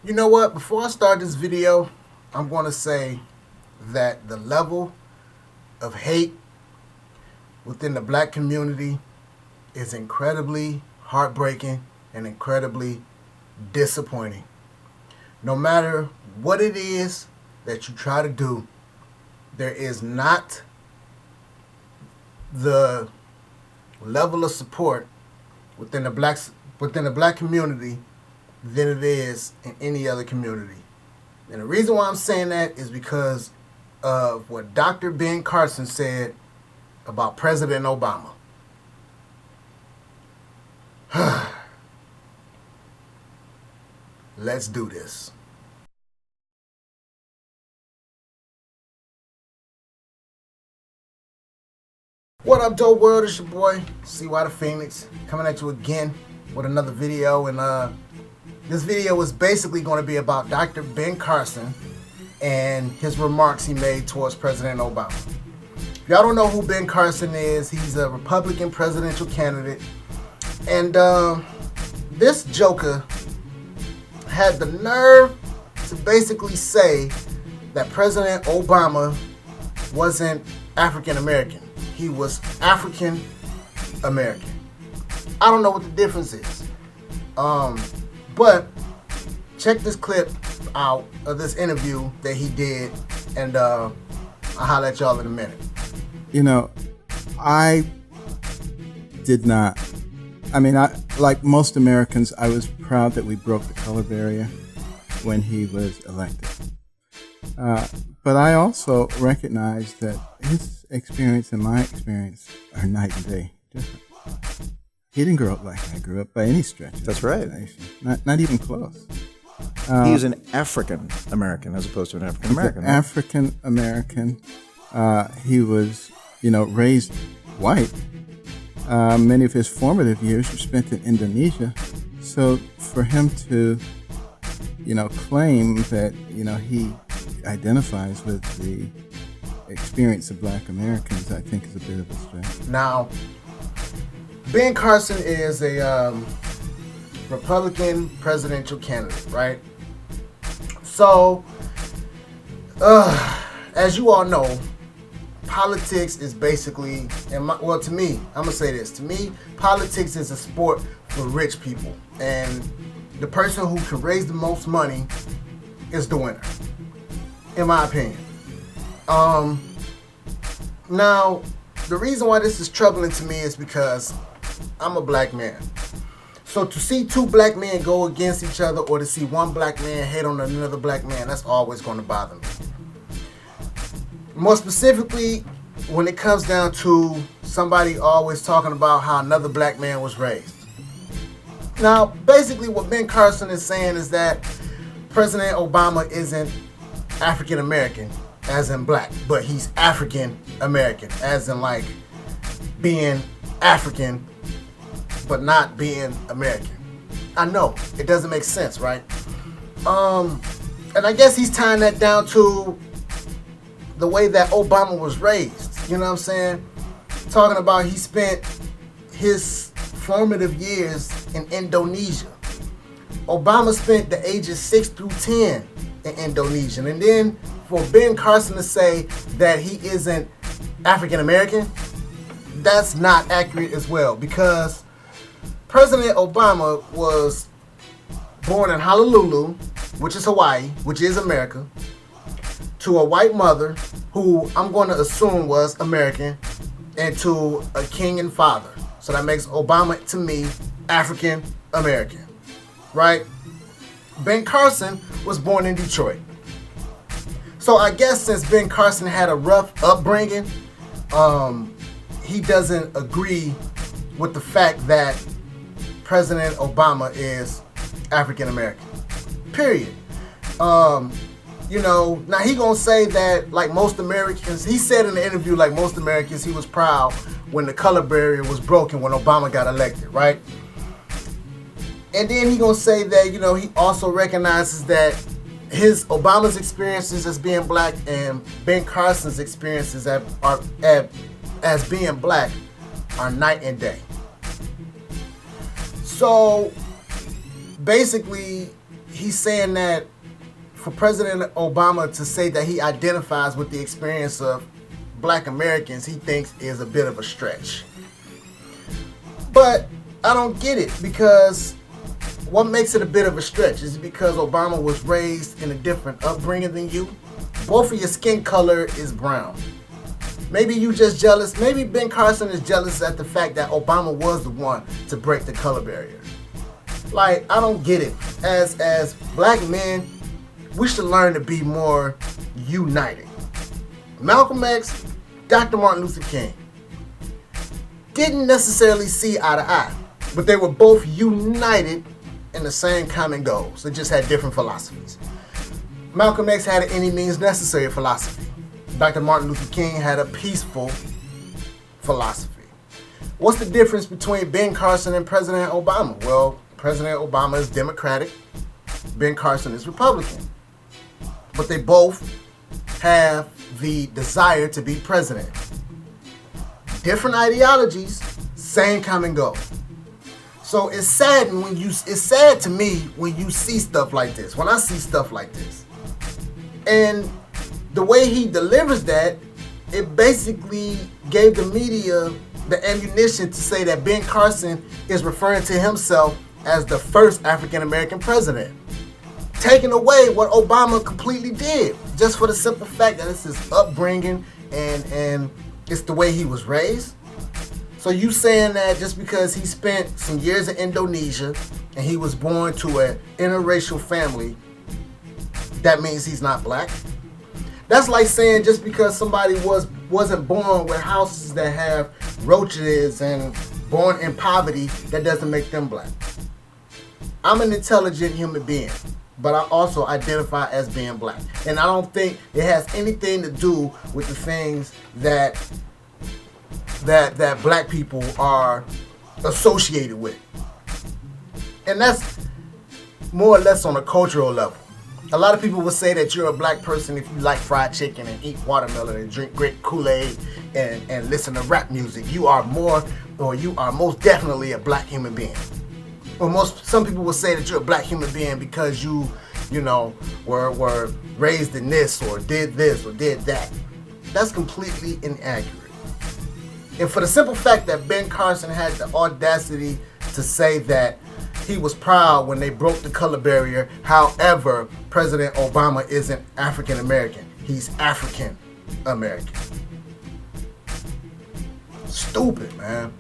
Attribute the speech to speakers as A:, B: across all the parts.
A: You know what? Before I start this video, I'm going to say that the level of hate within the black community is incredibly heartbreaking and incredibly disappointing. No matter what it is that you try to do, there is not the level of support within the black community than it is in any other community. And the reason why I'm saying that is because of what Dr. Ben Carson said about President Obama. Let's do this. What up, dope world? It's your boy, CY the Phoenix, coming at you again with another video. And this video is basically going to be about Dr. Ben Carson and his remarks he made towards President Obama. If y'all don't know who Ben Carson is, he's a Republican presidential candidate. And this joker had the nerve to basically say that President Obama wasn't African American. He was African American. I don't know what the difference is. But check this clip out of this interview that he did, and I'll holler at y'all in a minute.
B: You know, I did not. I mean, like most Americans, I was proud that we broke the color barrier when he was elected. But I also recognize that his experience and my experience are night and day different. He didn't grow up like I grew up by any stretch.
C: That's right.
B: Not even close.
C: He's an African American as opposed to an African American.
B: African American. He was, raised white. Many of his formative years were spent in Indonesia. So for him to, claim that, he identifies with the experience of black Americans, I think is a bit of a stretch.
A: Now, Ben Carson is a Republican presidential candidate, right? So, as you all know, politics is basically, to me, I'm gonna say this. To me, politics is a sport for rich people, and the person who can raise the most money is the winner, in my opinion. Now, the reason why this is troubling to me is because I'm a black man. So to see two black men go against each other, or to see one black man hate on another black man, that's always going to bother me. More specifically, when it comes down to somebody always talking about how another black man was raised. Now, basically what Ben Carson is saying is that President Obama isn't African American, as in black, but he's African American, as in like being African, but not being American. I know, it doesn't make sense, right? And I guess he's tying that down to the way that Obama was raised. You know what I'm saying? Talking about he spent his formative years in Indonesia. Obama spent the ages 6 through 10 in Indonesia. And then for Ben Carson to say that he isn't African American, that's not accurate as well, because President Obama was born in Honolulu, which is Hawaii, which is America, to a white mother who I'm going to assume was American, and to a Kenyan father. So that makes Obama, to me, African American, right? Ben Carson was born in Detroit. So I guess since Ben Carson had a rough upbringing, he doesn't agree with the fact that President Obama is African American. Period. Now he gonna say that, like most Americans, he said in the interview, like most Americans, he was proud when the color barrier was broken when Obama got elected, right? And then he gonna say that, he also recognizes that Obama's experiences as being black and Ben Carson's experiences as being black are night and day. So basically, he's saying that for President Obama to say that he identifies with the experience of black Americans, he thinks is a bit of a stretch. But I don't get it, because what makes it a bit of a stretch? Is it because Obama was raised in a different upbringing than you? Both of your skin color is brown. Maybe you just jealous. Maybe Ben Carson is jealous at the fact that Obama was the one to break the color barrier. Like, I don't get it. As black men, we should learn to be more united. Malcolm X, Dr. Martin Luther King didn't necessarily see eye to eye, but they were both united in the same common goals. They just had different philosophies. Malcolm X had an any means necessary philosophy. Dr. Martin Luther King had a peaceful philosophy. What's the difference between Ben Carson and President Obama? Well, President Obama is Democratic, Ben Carson is Republican. But they both have the desire to be president. Different ideologies, same common goal. So it's sad to me when you see stuff like this. When I see stuff like this, and the way he delivers that, it basically gave the media the ammunition to say that Ben Carson is referring to himself as the first African American president, taking away what Obama completely did, just for the simple fact that it's his upbringing and it's the way he was raised. So you saying that just because he spent some years in Indonesia and he was born to an interracial family, that means he's not black? That's like saying just because somebody wasn't born with houses that have roaches and born in poverty, that doesn't make them black. I'm an intelligent human being, but I also identify as being black. And I don't think it has anything to do with the things that black people are associated with. And that's more or less on a cultural level. A lot of people will say that you're a black person if you like fried chicken and eat watermelon and drink great Kool-Aid and listen to rap music. You are most definitely a black human being. Or some people will say that you're a black human being because you were raised in this or did that. That's completely inaccurate. And for the simple fact that Ben Carson had the audacity to say that he was proud when they broke the color barrier. However, President Obama isn't African American. He's African American. Stupid, man.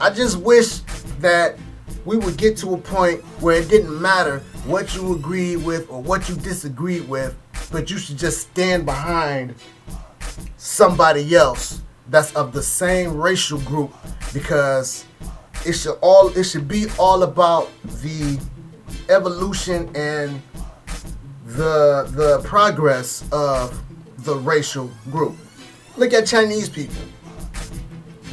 A: I just wish that we would get to a point where it didn't matter what you agreed with or what you disagreed with, but you should just stand behind somebody else that's of the same racial group, because it should be all about the evolution and the progress of the racial group. Look at Chinese people.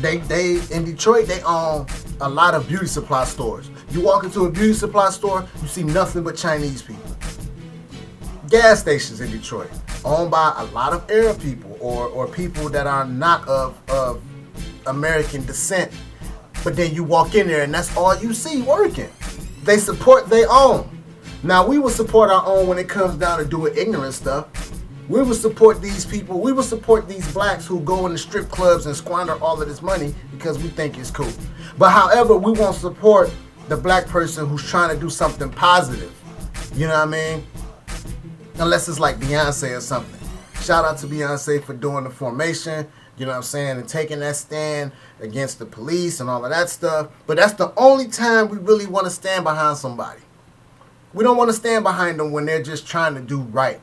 A: They in Detroit, they own a lot of beauty supply stores. You walk into a beauty supply store, you see nothing but Chinese people. Gas stations in Detroit owned by a lot of Arab people or people that are not of American descent. But then you walk in there and that's all you see working. They support their own. Now we will support our own when it comes down to doing ignorant stuff. We will support these people. We will support these blacks who go in the strip clubs and squander all of this money because we think it's cool. But however, we won't support the black person who's trying to do something positive. You know what I mean? Unless it's like Beyonce or something. Shout out to Beyonce for doing the Formation, you know what I'm saying, and taking that stand against the police and all of that stuff. But that's the only time we really want to stand behind somebody. We don't want to stand behind them when they're just trying to do right.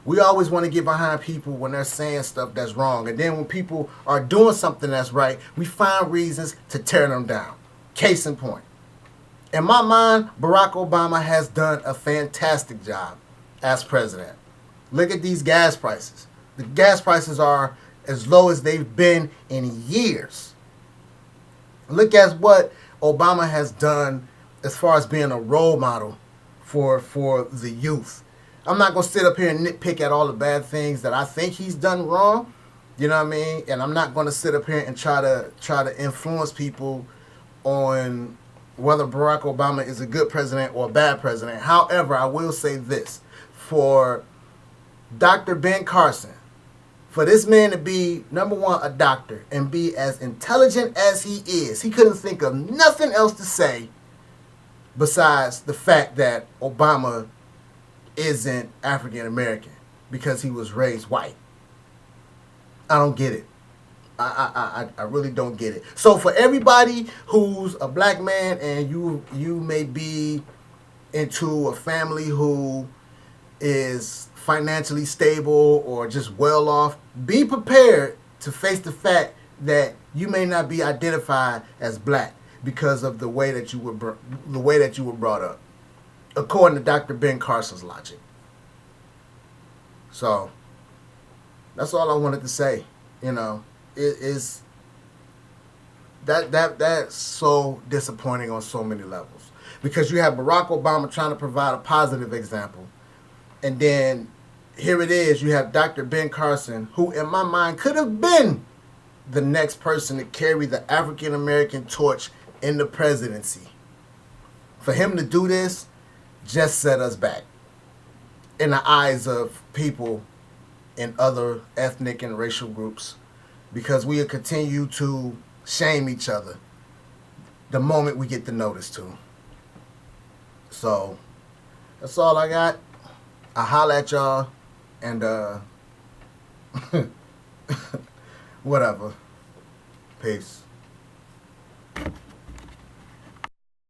A: We always want to get behind people when they're saying stuff that's wrong. And then when people are doing something that's right, we find reasons to tear them down. Case in point. In my mind, Barack Obama has done a fantastic job as president. Look at these gas prices. The gas prices are as low as they've been in years. Look at what Obama has done as far as being a role model for the youth. I'm not going to sit up here and nitpick at all the bad things that I think he's done wrong. You know what I mean? And I'm not going to sit up here and try to influence people on whether Barack Obama is a good president or a bad president. However, I will say this. For Dr. Ben Carson, for this man to be, number one, a doctor, and be as intelligent as he is, he couldn't think of nothing else to say besides the fact that Obama isn't African American because he was raised white. I don't get it. I really don't get it. So for everybody who's a black man and you may be into a family who is financially stable or just well off, be prepared to face the fact that you may not be identified as black because of the way that you were brought up, according to Dr. Ben Carson's logic. So that's all I wanted to say. You know, it is that's so disappointing on so many levels, because you have Barack Obama trying to provide a positive example, and then here it is, you have Dr. Ben Carson, who in my mind could have been the next person to carry the African American torch in the presidency. For him to do this just set us back in the eyes of people in other ethnic and racial groups, because we will continue to shame each other the moment we get the notice to. So that's all I got. I holla at y'all, and whatever. Peace.